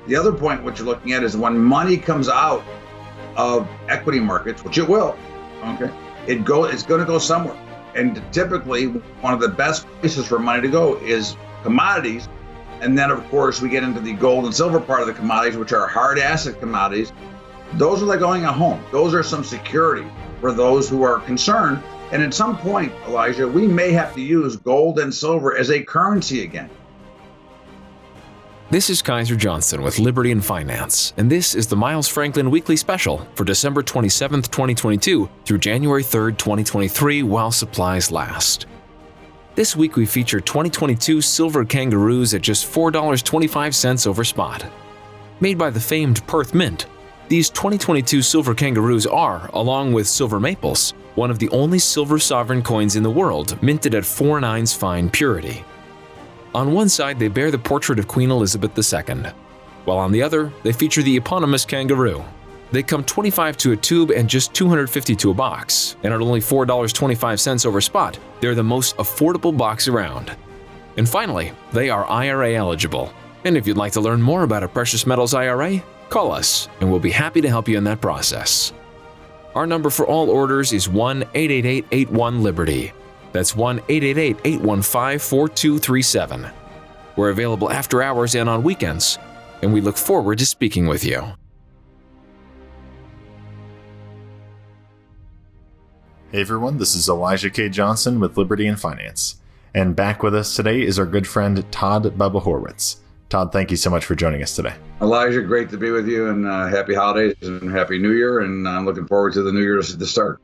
The other point what you're looking at is when money comes out of equity markets, which it will, okay, it's going to go somewhere. And typically, one of the best places for money to go is commodities. And then, of course, we get into the gold and silver part of the commodities, which are hard asset commodities. Those are like going a home. Those are some security for those who are concerned. And at some point, Elijah, we may have to use gold and silver as a currency again. This is Kaiser Johnson with Liberty and Finance, and this is the Miles Franklin Weekly Special for December 27th, 2022 through January 3rd, 2023 while supplies last. This week we feature 2022 Silver Kangaroos at just $4.25 over spot. Made by the famed Perth Mint, these 2022 Silver Kangaroos are, along with silver maples, one of the only silver sovereign coins in the world minted at 4/9 fine purity. On one side, they bear the portrait of Queen Elizabeth II, while on the other, they feature the eponymous kangaroo. They come $25 to a tube and just $250 to a box, and at only $4.25 over spot, they're the most affordable box around. And finally, they are IRA eligible. And if you'd like to learn more about a precious metals IRA, call us, and we'll be happy to help you in that process. Our number for all orders is 1-888-81-LIBERTY. That's 1-888-815-4237. We're available after hours and on weekends, and we look forward to speaking with you. Hey everyone, this is Elijah K. Johnson with Liberty and Finance. And back with us today is our good friend Todd Bubba Horwitz. Todd, thank you so much for joining us today. Elijah, great to be with you, and happy holidays and happy New Year, and I'm looking forward to the New Year's to start.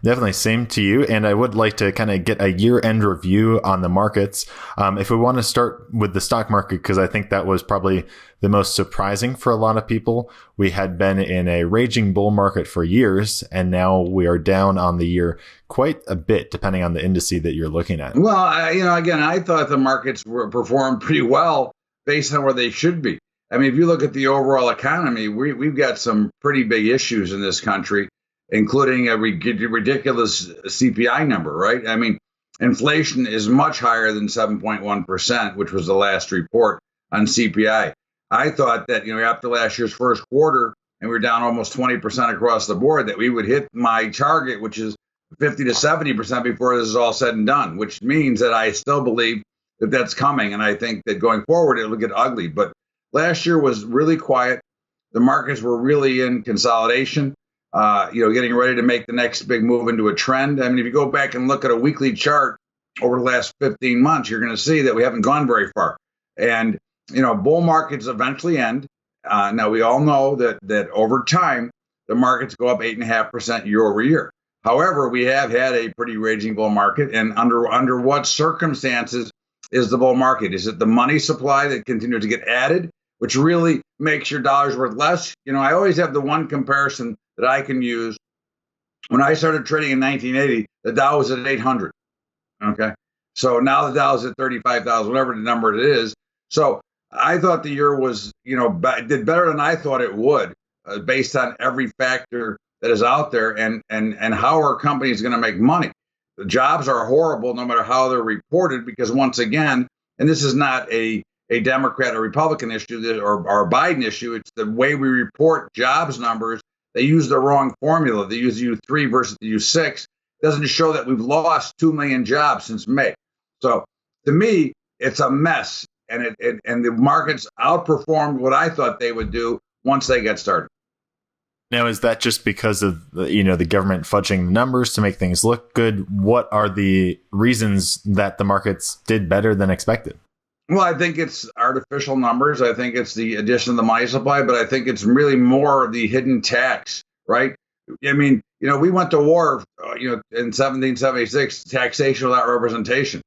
Definitely, same to you. And I would like to kind of get a year-end review on the markets. If we want to start with the stock market, because I think that was probably the most surprising for a lot of people. We had been in a raging bull market for years, and now we are down on the year quite a bit, depending on the indice that you're looking at. Well, again, I thought the markets were performed pretty well based on where they should be. I mean, if you look at the overall economy, we've got some pretty big issues in this country, including a ridiculous CPI number, right? I mean, inflation is much higher than 7.1%, which was the last report on CPI. I thought that, after last year's first quarter, and we were down almost 20% across the board, that we would hit my target, which is 50 to 70% before this is all said and done, which means that I still believe that that's coming. And I think that going forward, it'll get ugly. But last year was really quiet. The markets were really in consolidation. Getting ready to make the next big move into a trend. I mean, if you go back and look at a weekly chart over the last 15 months, you're going to see that we haven't gone very far. And, bull markets eventually end. Now, we all know that over time, the markets go up 8.5% year over year. However, we have had a pretty raging bull market. And under what circumstances is the bull market? Is it the money supply that continues to get added, which really makes your dollars worth less? I always have the one comparison that I can use. When I started trading in 1980, the Dow was at 800. Okay. So now the Dow is at 35,000, whatever the number it is. So I thought the year was, did better than I thought it would, based on every factor that is out there and how our company is going to make money. The jobs are horrible no matter how they're reported, because once again, and this is not a Democrat or Republican issue or a Biden issue, it's the way we report jobs numbers. They use the wrong formula. They use U3 versus the U6. It doesn't show that we've lost 2 million jobs since May. So to me, it's a mess. And and the markets outperformed what I thought they would do once they get started. Now, is that just because of the government fudging the numbers to make things look good? What are the reasons that the markets did better than expected? Well, I think it's artificial numbers. I think it's the addition of the money supply, but I think it's really more the hidden tax, right? I mean, we went to war, in 1776, taxation without representation.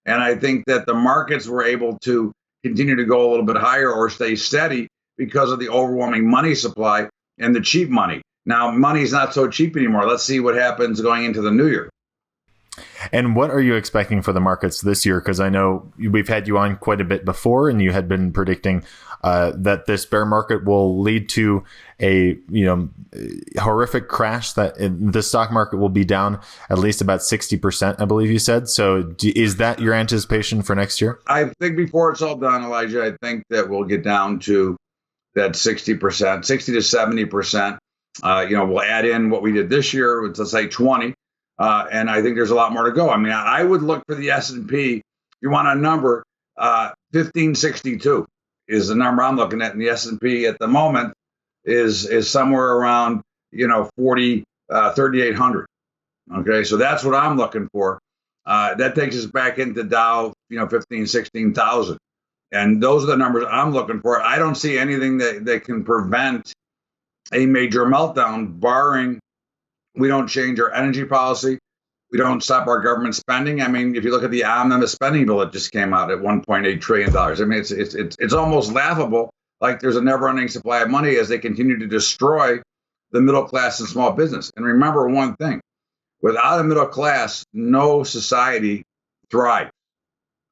And I think that the markets were able to continue to go a little bit higher or stay steady because of the overwhelming money supply and the cheap money. Now, money's not so cheap anymore. Let's see what happens going into the new year. And what are you expecting for the markets this year? Because I know we've had you on quite a bit before, and you had been predicting that this bear market will lead to a horrific crash, that the stock market will be down at least about 60%, I believe you said. So is that your anticipation for next year? I think before it's all done, Elijah, I think that we'll get down to that 60%, 60 to 70%. We'll add in what we did this year, let's say 20. And I think there's a lot more to go. I mean, I would look for the S&P. If you want a number, 1562 is the number I'm looking at. And the S&P at the moment is somewhere around, 3,800. Okay, so that's what I'm looking for. That takes us back into Dow, 15, 16,000. And those are the numbers I'm looking for. I don't see anything that can prevent a major meltdown, barring we don't change our energy policy. We don't stop our government spending. I mean, if you look at the omnibus spending bill that just came out at $1.8 trillion, I mean, it's almost laughable. Like there's a never-ending supply of money as they continue to destroy the middle class and small business. And remember one thing: without a middle class, no society thrives.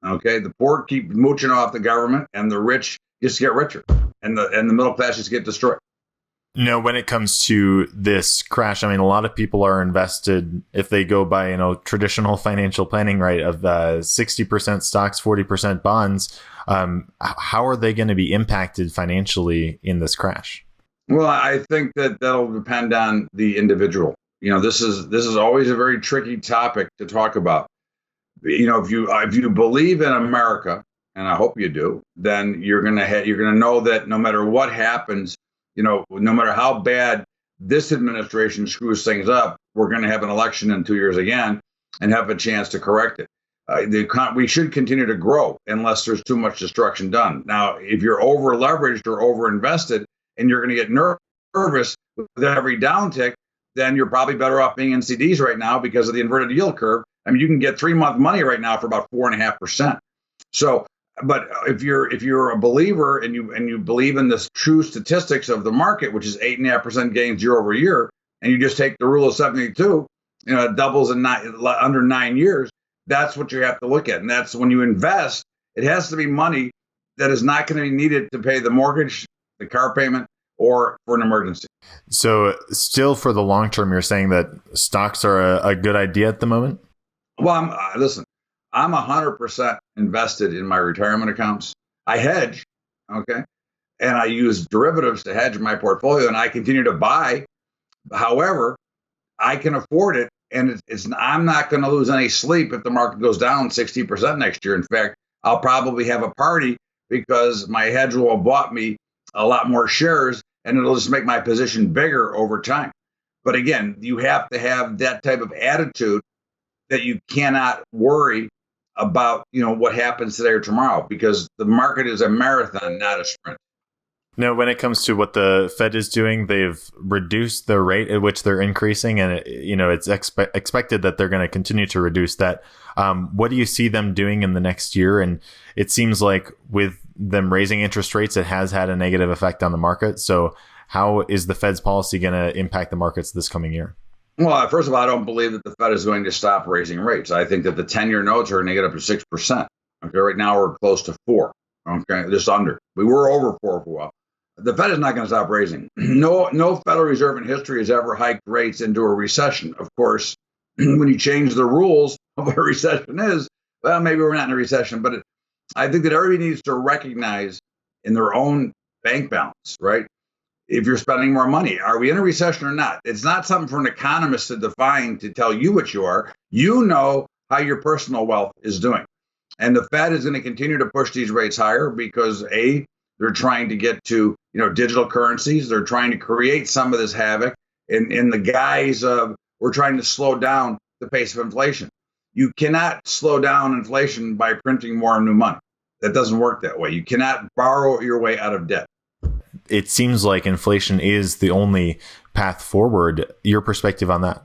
Okay, the poor keep mooching off the government, and the rich just get richer, and the middle class just get destroyed. When it comes to this crash, I mean, a lot of people are invested, if they go by, traditional financial planning, right, of 60% stocks, 40% bonds. How are they going to be impacted financially in this crash? Well, I think that'll depend on the individual. This is always a very tricky topic to talk about. If you believe in America, and I hope you do, then you're gonna know that no matter what happens, no matter how bad this administration screws things up, we're going to have an election in 2 years again and have a chance to correct it. We should continue to grow unless there's too much destruction done. Now, if you're over leveraged or over invested and you're going to get nervous with every downtick, then you're probably better off being in CDs right now because of the inverted yield curve. I mean, you can get 3-month money right now for about 4.5%. So, but if you're a believer and you believe in the true statistics of the market, which is 8.5% gains year over year, and you just take the rule of 72, it doubles in under 9 years. That's what you have to look at, and that's when you invest. It has to be money that is not going to be needed to pay the mortgage, the car payment, or for an emergency. So, still for the long term, you're saying that stocks are a good idea at the moment? Well, listen. I'm 100% invested in my retirement accounts. I hedge, okay, and I use derivatives to hedge my portfolio, and I continue to buy. However, I can afford it, and I'm not going to lose any sleep if the market goes down 60% next year. In fact, I'll probably have a party because my hedge will have bought me a lot more shares, and it'll just make my position bigger over time. But again, you have to have that type of attitude that you cannot worry about what happens today or tomorrow, because the market is a marathon, not a sprint. Now, when it comes to what the Fed is doing, they've reduced the rate at which they're increasing, and it's expected that they're going to continue to reduce that. What do you see them doing in the next year? And it seems like with them raising interest rates, it has had a negative effect on the market. So how is the Fed's policy going to impact the markets this coming year? Well, first of all, I don't believe that the Fed is going to stop raising rates. I think that the 10-year notes are going to get up to 6%. Okay, right now we're close to 4. Okay, just under. We were over 4 for a while. The Fed is not going to stop raising. No Federal Reserve in history has ever hiked rates into a recession. Of course, when you change the rules of what a recession is, well, maybe we're not in a recession. But I think that everybody needs to recognize in their own bank balance, right? If you're spending more money, are we in a recession or not? It's not something for an economist to define, to tell you what you are. You know how your personal wealth is doing. And the Fed is going to continue to push these rates higher because they're trying to get to, digital currencies. They're trying to create some of this havoc in the guise of we're trying to slow down the pace of inflation. You cannot slow down inflation by printing more new money. That doesn't work that way. You cannot borrow your way out of debt. It seems like inflation is the only path forward. Your perspective on that?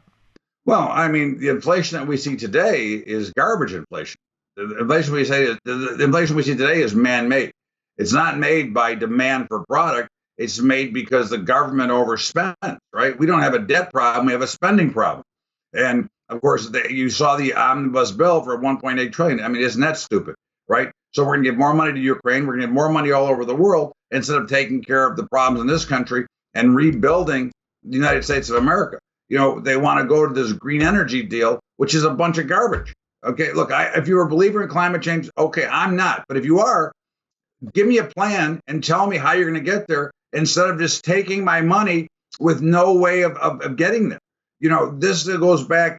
Well, I mean, the inflation that we see today is garbage inflation. The inflation we see today is man-made. It's not made by demand for product. It's made because the government overspent, right? We don't have a debt problem. We have a spending problem. And of course, you saw the omnibus bill for $1.8 trillion. I mean, isn't that stupid, right? So we're going to give more money to Ukraine. We're going to give more money all over the world instead of taking care of the problems in this country and rebuilding the United States of America. They want to go to this green energy deal, which is a bunch of garbage. Okay, look, if you're a believer in climate change, okay, I'm not. But if you are, give me a plan and tell me how you're going to get there instead of just taking my money with no way of getting there. This goes back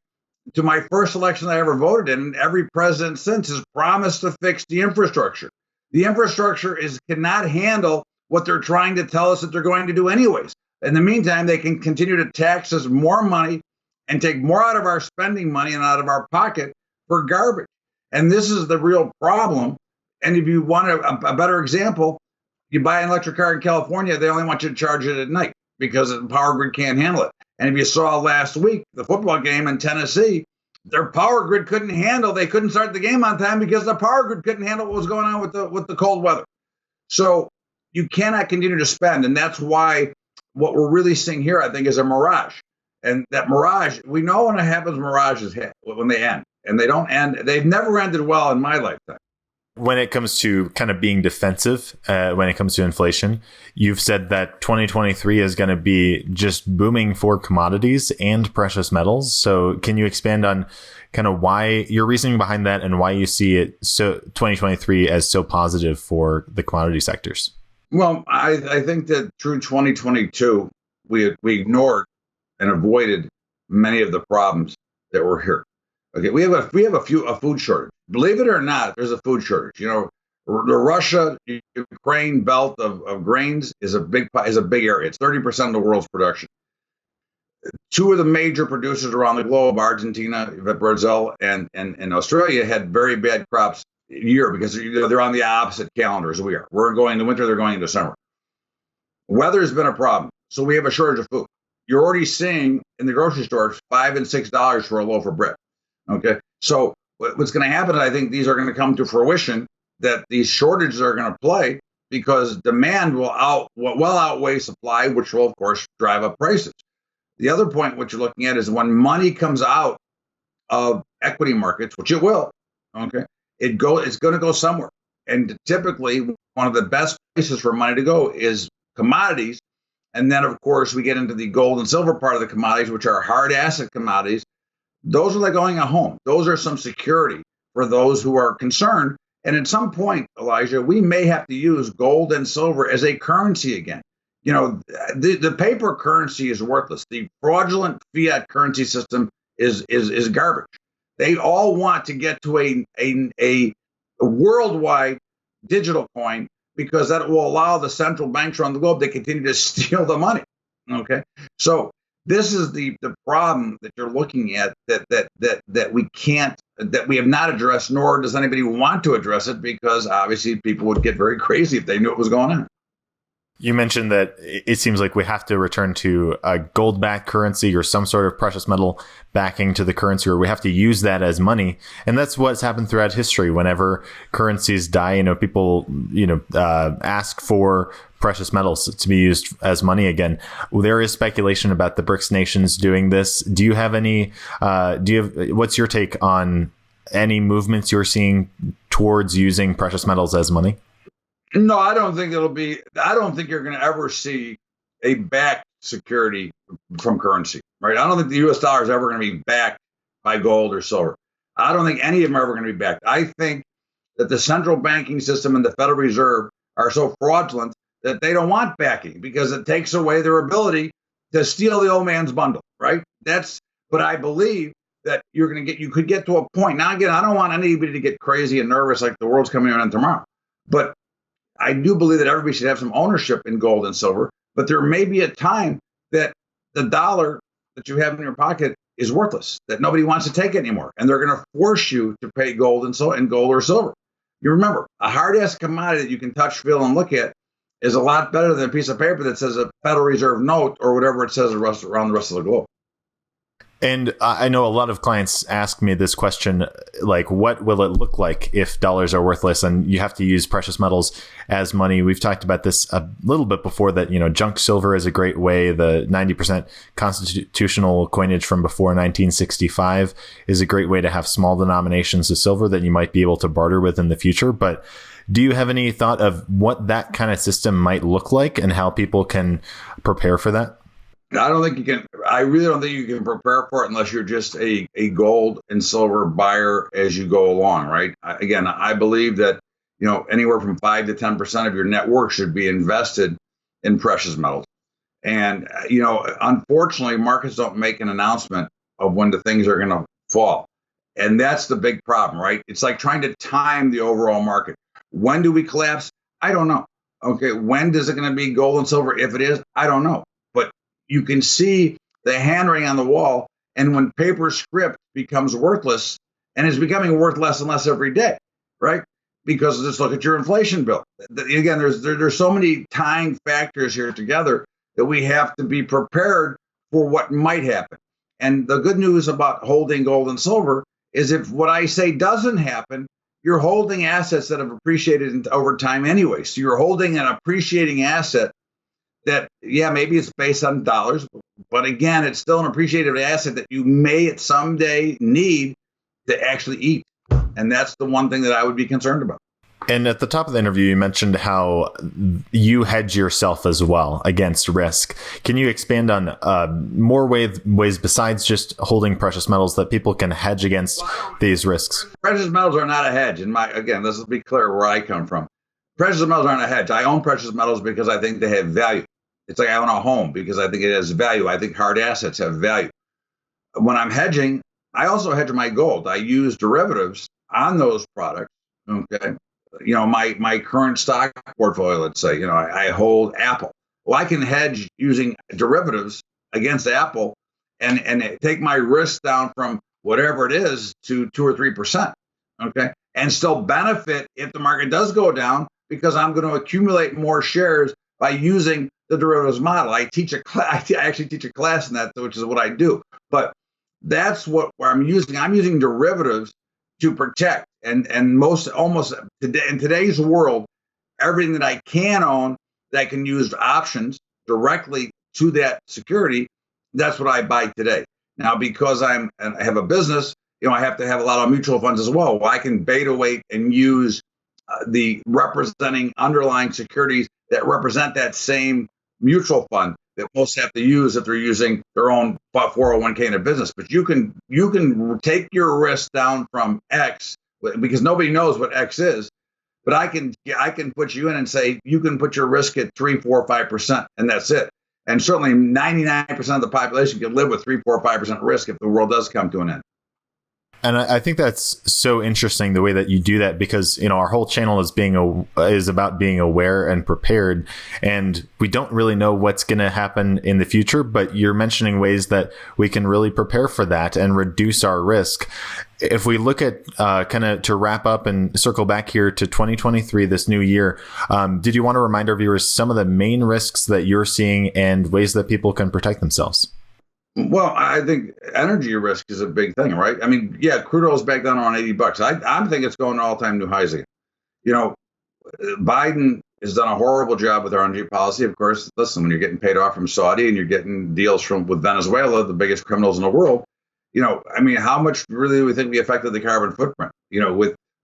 to my first election that I ever voted in, and every president since has promised to fix the infrastructure. The infrastructure cannot handle what they're trying to tell us that they're going to do anyways. In the meantime, they can continue to tax us more money and take more out of our spending money and out of our pocket for garbage. And this is the real problem. And if you want a better example, you buy an electric car in California, they only want you to charge it at night because the power grid can't handle it. And if you saw last week, the football game in Tennessee, their power grid they couldn't start the game on time because the power grid couldn't handle what was going on with the cold weather. So you cannot continue to spend. And that's why what we're really seeing here, I think, is a mirage. And that mirage, we know when it happens, mirages when they end. And they don't end. They've never ended well in my lifetime. When it comes to kind of being defensive, when it comes to inflation, you've said that 2023 is going to be just booming for commodities and precious metals. So can you expand on kind of why your reasoning behind that and why you see it 2023 as so positive for the commodity sectors? Well, I think that through 2022, we ignored and avoided many of the problems that were here. Okay, we have a food shortage. Believe it or not, there's a food shortage. The Russia-Ukraine belt of grains is a big area. It's 30% of the world's production. Two of the major producers around the globe, Argentina, Brazil, and Australia, had very bad crops year because they're on the opposite calendar as we are. We're going into winter, they're going into summer. Weather's been a problem, so we have a shortage of food. You're already seeing in the grocery stores $5 and $6 for a loaf of bread. Okay, so what's going to happen, I think these are going to come to fruition, that these shortages are going to play because demand will outweigh supply, which will, of course, drive up prices. The other point, what you're looking at, is when money comes out of equity markets, which it will, okay, it's going to go somewhere. And typically, one of the best places for money to go is commodities. And then, of course, we get into the gold and silver part of the commodities, which are hard asset commodities. Those are like going a home. Those are some security for those who are concerned. And at some point, Elijah, we may have to use gold and silver as a currency again. The paper currency is worthless. The fraudulent fiat currency system is garbage. They all want to get to a worldwide digital coin because that will allow the central banks around the globe to continue to steal the money. Okay, so this is the problem that you're looking at that we have not addressed, nor does anybody want to address it, because obviously people would get very crazy if they knew what was going on. You mentioned that it seems like we have to return to a gold-backed currency or some sort of precious metal backing to the currency, or we have to use that as money. And that's what's happened throughout history. Whenever currencies die, people, ask for precious metals to be used as money again. There is speculation about the BRICS nations doing this. Do you have any, what's your take on any movements you're seeing towards using precious metals as money? No, I don't think you're going to ever see a backed security from currency, right? I don't think the US dollar is ever going to be backed by gold or silver. I don't think any of them are ever going to be backed. I think that the central banking system and the Federal Reserve are so fraudulent that they don't want backing because it takes away their ability to steal the old man's bundle, right? But I believe that you could get to a point. Now, again, I don't want anybody to get crazy and nervous like the world's coming around tomorrow, but I do believe that everybody should have some ownership in gold and silver, but there may be a time that the dollar that you have in your pocket is worthless, that nobody wants to take it anymore, and they're going to force you to pay gold or silver. You remember, a hard-ass commodity that you can touch, feel, and look at is a lot better than a piece of paper that says a Federal Reserve note or whatever it says around the rest of the globe. And I know a lot of clients ask me this question, like, what will it look like if dollars are worthless and you have to use precious metals as money? We've talked about this a little bit before, that, junk silver is a great way. The 90% constitutional coinage from before 1965 is a great way to have small denominations of silver that you might be able to barter with in the future. But do you have any thought of what that kind of system might look like and how people can prepare for that? I really don't think you can prepare for it unless you're just a gold and silver buyer as you go along, right? I believe that, anywhere from 5 to 10% of your net worth should be invested in precious metals. And, unfortunately, markets don't make an announcement of when the things are going to fall. And that's the big problem, right? It's like trying to time the overall market. When do we collapse? I don't know. Okay, when is it going to be gold and silver? If it is, I don't know. But you can see the handwriting on the wall. And when paper script becomes worthless, and it's becoming worth less and less every day, right? Because just look at your inflation bill. Again, there's so many tying factors here together that we have to be prepared for what might happen. And the good news about holding gold and silver is if what I say doesn't happen, you're holding assets that have appreciated over time anyway. So you're holding an appreciating asset that, maybe it's based on dollars, but again, it's still an appreciated asset that you may someday need to actually eat. And that's the one thing that I would be concerned about. And at the top of the interview, you mentioned how you hedge yourself as well against risk. Can you expand on more ways besides just holding precious metals that people can hedge against these risks? Precious metals are not a hedge. Again, let's be clear where I come from. Precious metals aren't a hedge. I own precious metals because I think they have value. It's like I own a home because I think it has value. I think hard assets have value. When I'm hedging, I also hedge my gold. I use derivatives on those products. Okay. My current stock portfolio, let's say, I hold Apple. Well, I can hedge using derivatives against Apple and take my risk down from whatever it is to 2 or 3%. Okay. And still benefit if the market does go down because I'm going to accumulate more shares by using the derivatives model. I actually teach a class in that, which is what I do. But that's where I'm using. I'm using derivatives to protect. And almost today, in today's world, everything that I can own that I can use options directly to that security, that's what I buy today. Now, because I have a business, I have to have a lot of mutual funds as well. I can beta weight and use the representing underlying securities that represent that same mutual fund that most have to use if they're using their own 401k in a business. But you can take your risk down from X because nobody knows what X is. But I can put you in and say you can put your risk at 3, 4, 5%, and that's it. And certainly 99% of the population can live with 3, 4, 5% risk if the world does come to an end. And I think that's so interesting the way that you do that because, our whole channel is about being aware and prepared. And we don't really know what's going to happen in the future, but you're mentioning ways that we can really prepare for that and reduce our risk. If we look at kind of to wrap up and circle back here to 2023, this new year, did you want to remind our viewers some of the main risks that you're seeing and ways that people can protect themselves? Well, I think energy risk is a big thing, right? I mean, crude oil is back down around $80. I think it's going to all-time new highs again. Biden has done a horrible job with our energy policy. Of course, listen, when you're getting paid off from Saudi and you're getting deals with Venezuela, the biggest criminals in the world, how much really do we think we affected the carbon footprint,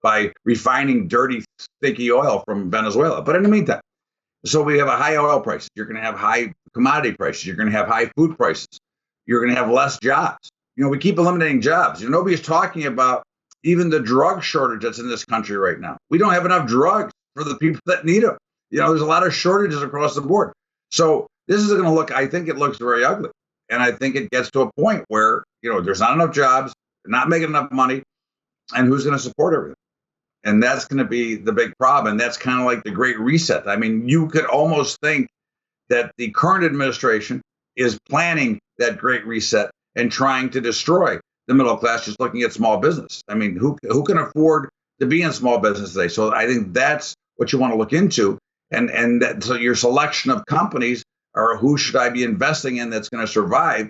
by refining dirty, sticky oil from Venezuela? But in the meantime, so we have a high oil prices. You're going to have high commodity prices. You're going to have high food prices. You're going to have less jobs. We keep eliminating jobs. Nobody's talking about even the drug shortage that's in this country right now. We don't have enough drugs for the people that need them. There's a lot of shortages across the board. So this is going to I think it looks very ugly. And I think it gets to a point where, there's not enough jobs, they're not making enough money, and who's going to support everything? And that's going to be the big problem. And that's kind of like the Great Reset. I mean, you could almost think that the current administration is planning that Great Reset and trying to destroy the middle class, just looking at small business. I mean, who can afford to be in small business today? So I think that's what you want to look into. And so your selection of companies are who should I be investing in that's going to survive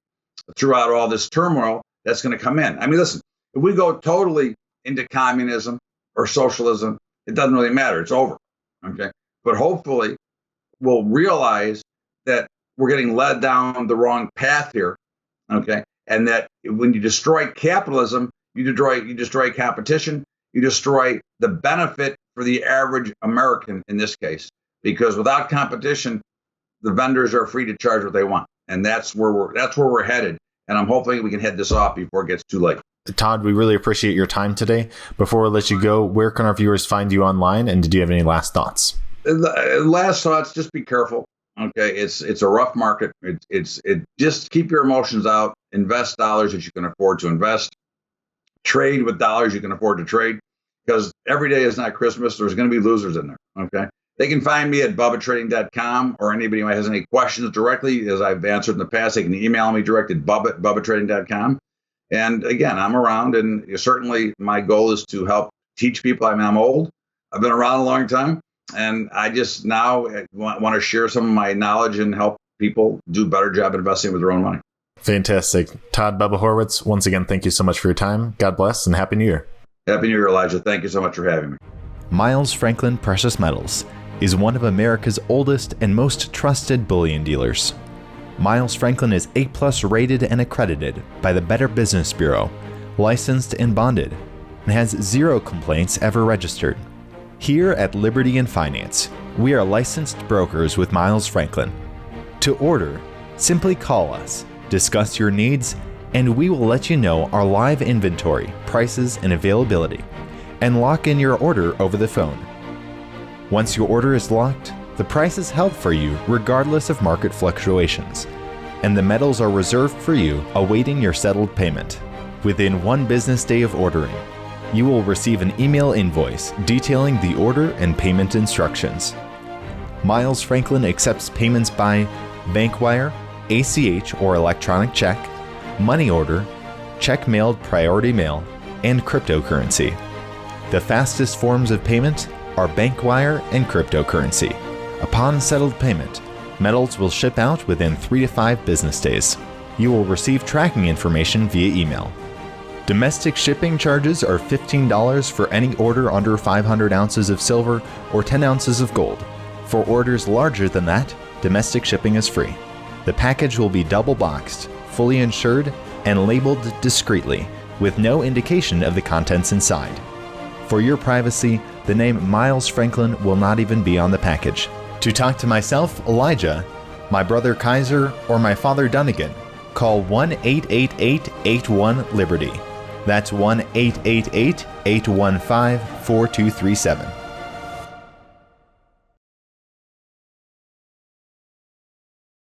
throughout all this turmoil that's going to come in. I mean, listen, if we go totally into communism or socialism, it doesn't really matter. It's over. Okay. But hopefully we'll realize that we're getting led down the wrong path here. Okay. And that when you destroy capitalism, you destroy competition, you destroy the benefit for the average American in this case, because without competition, the vendors are free to charge what they want. And that's where we're headed. And I'm hoping we can head this off before it gets too late. Todd, we really appreciate your time today. Before we let you go, where can our viewers find you online? And did you have any last thoughts? Last thoughts, just be careful. Okay, it's a rough market. It just keep your emotions out. Invest dollars that you can afford to invest. Trade with dollars you can afford to trade, because every day is not Christmas. There's going to be losers in there. Okay, they can find me at bubbatrading.com, or anybody who has any questions directly, as I've answered in the past, they can email me directly at bubbatrading.com. And again, I'm around, and certainly my goal is to help teach people. I mean, I'm old. I've been around a long time, and I just now want to share some of my knowledge and help people do a better job investing with their own money. Fantastic. Todd, Bubba Horwitz, once again, thank you so much for your time. God bless and Happy New Year. Happy New Year, Elijah. Thank you so much for having me. Miles Franklin Precious Metals is one of America's oldest and most trusted bullion dealers. Miles Franklin is A+ rated and accredited by the Better Business Bureau, licensed and bonded, and has 0 complaints ever registered. Here at Liberty and Finance, we are licensed brokers with Miles Franklin. To order, simply call us, discuss your needs, and we will let you know our live inventory, prices, and availability, and lock in your order over the phone. Once your order is locked, the price is held for you regardless of market fluctuations, and the metals are reserved for you awaiting your settled payment. Within 1 business day of ordering, you will receive an email invoice detailing the order and payment instructions. Miles Franklin accepts payments by bank wire, ACH or electronic check, money order, check mailed priority mail, and cryptocurrency. The fastest forms of payment are bank wire and cryptocurrency. Upon settled payment, metals will ship out within 3 to 5 business days. You will receive tracking information via email. Domestic shipping charges are $15 for any order under 500 ounces of silver or 10 ounces of gold. For orders larger than that, domestic shipping is free. The package will be double boxed, fully insured, and labeled discreetly, with no indication of the contents inside. For your privacy, the name Miles Franklin will not even be on the package. To talk to myself, Elijah, my brother Kaiser, or my father Dunnigan, call 1-888-81-LIBERTY. That's 1-888-815-4237.